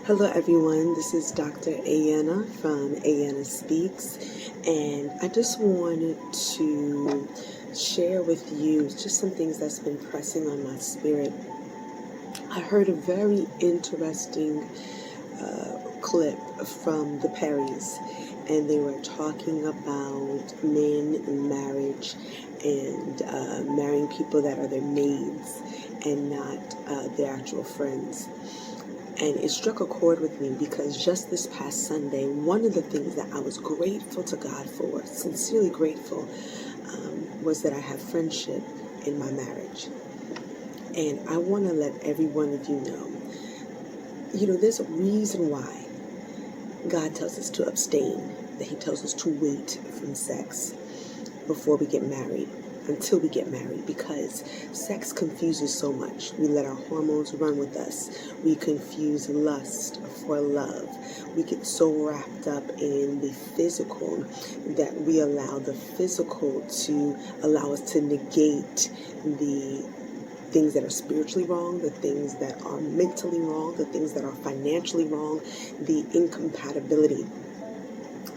Hello everyone, this is Dr. Ayana from Ayana Speaks, and I just wanted to share with you just some things that's been pressing on my spirit. I heard a very interesting clip from the Perrys, and they were talking about men in marriage and marrying people that are their maids and not their actual friends. And it struck a chord with me because just this past Sunday, one of the things that I was grateful to God for, sincerely grateful, was that I have friendship in my marriage. And I want to let every one of you know, there's a reason why God tells us to abstain, that He tells us to wait from sex before we get married, until we get married, because sex confuses so much. We let our hormones run with us. We confuse lust for love. We get so wrapped up in the physical that we allow the physical to allow us to negate the things that are spiritually wrong, the things that are mentally wrong, the things that are financially wrong, the incompatibility.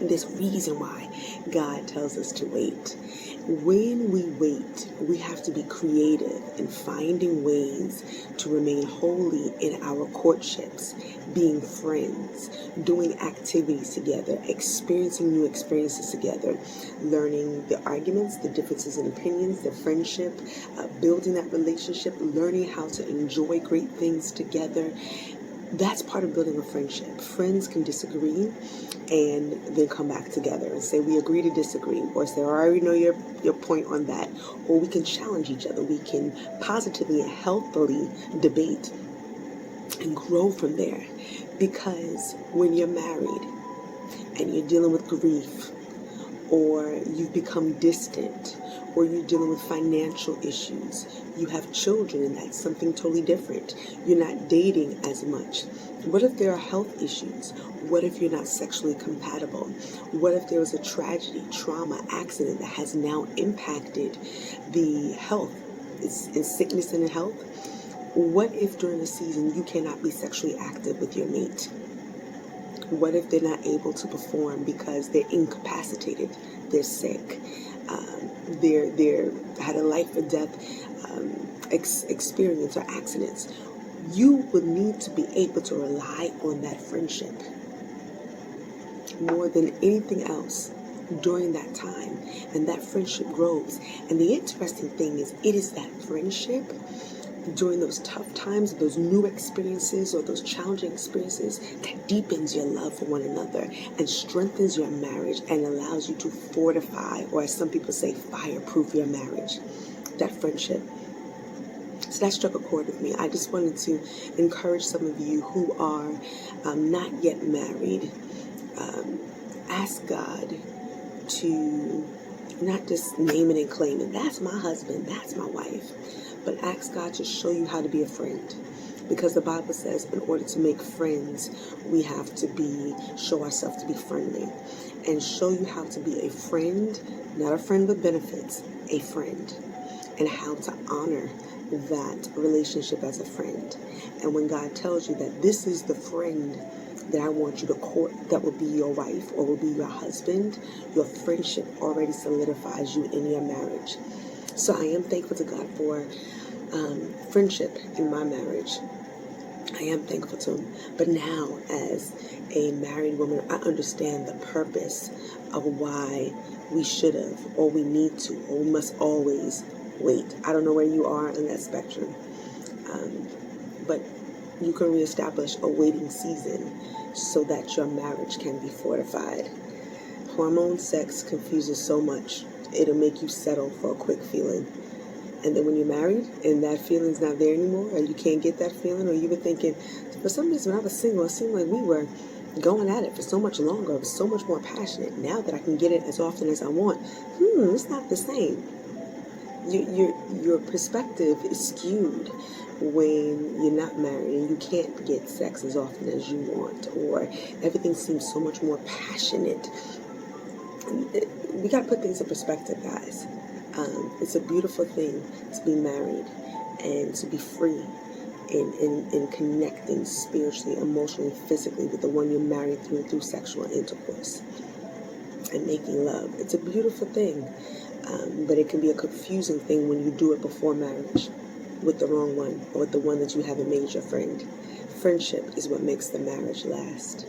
There's a reason why God tells us to wait. When we wait, we have to be creative in finding ways to remain holy in our courtships, being friends, doing activities together, experiencing new experiences together, learning the arguments, the differences in opinions, the friendship, building that relationship, learning how to enjoy great things together. That's part of building a friendship. Friends can disagree and then come back together and say, we agree to disagree, or say, I already know your point on that. Or we can challenge each other. We can positively and healthily debate and grow from there. Because when you're married and you're dealing with grief, or you've become distant, or you're dealing with financial issues, you have children, and that's something totally different. You're not dating as much. What if there are health issues? What if you're not sexually compatible? What if there was a tragedy, trauma, accident that has now impacted the health? It's in sickness and in health. What if during the season you cannot be sexually active with your mate? What if they're not able to perform because they're incapacitated, they're sick, they're had a life or death experience or accidents? You would need to be able to rely on that friendship more than anything else during that time, and that friendship grows. And the interesting thing is, it is that friendship during those tough times, those new experiences or those challenging experiences, that deepens your love for one another and strengthens your marriage and allows you to fortify, or as some people say, fireproof your marriage. That friendship. So that struck a chord with me. I just wanted to encourage some of you who are not yet married. Ask God to not just name it and claim it. That's my husband, that's my wife. But ask God to show you how to be a friend. Because the Bible says in order to make friends, we have to show ourselves to be friendly. And show you how to be a friend, not a friend with benefits, a friend. And how to honor that relationship as a friend. And when God tells you that this is the friend that I want you to court, that will be your wife or will be your husband, your friendship already solidifies you in your marriage. So I am thankful to God for friendship in my marriage. I am thankful to Him. But now, as a married woman, I understand the purpose of why we should have, or we need to, or we must always wait. I don't know where you are in that spectrum, but you can reestablish a waiting season so that your marriage can be fortified. Hormone sex confuses so much. It'll make you settle for a quick feeling. And then when you're married and that feeling's not there anymore, or you can't get that feeling, or you were thinking, for some reason when I was single, it seemed like we were going at it for so much longer. It was so much more passionate. Now that I can get it as often as I want, it's not the same. Your perspective is skewed when you're not married and you can't get sex as often as you want, or everything seems so much more passionate. We got to put things in perspective, guys. It's a beautiful thing to be married and to be free in connecting spiritually, emotionally, physically with the one you're married through sexual intercourse and making love. It's a beautiful thing, but it can be a confusing thing when you do it before marriage with the wrong one, or with the one that you haven't made your friend. Friendship is what makes the marriage last.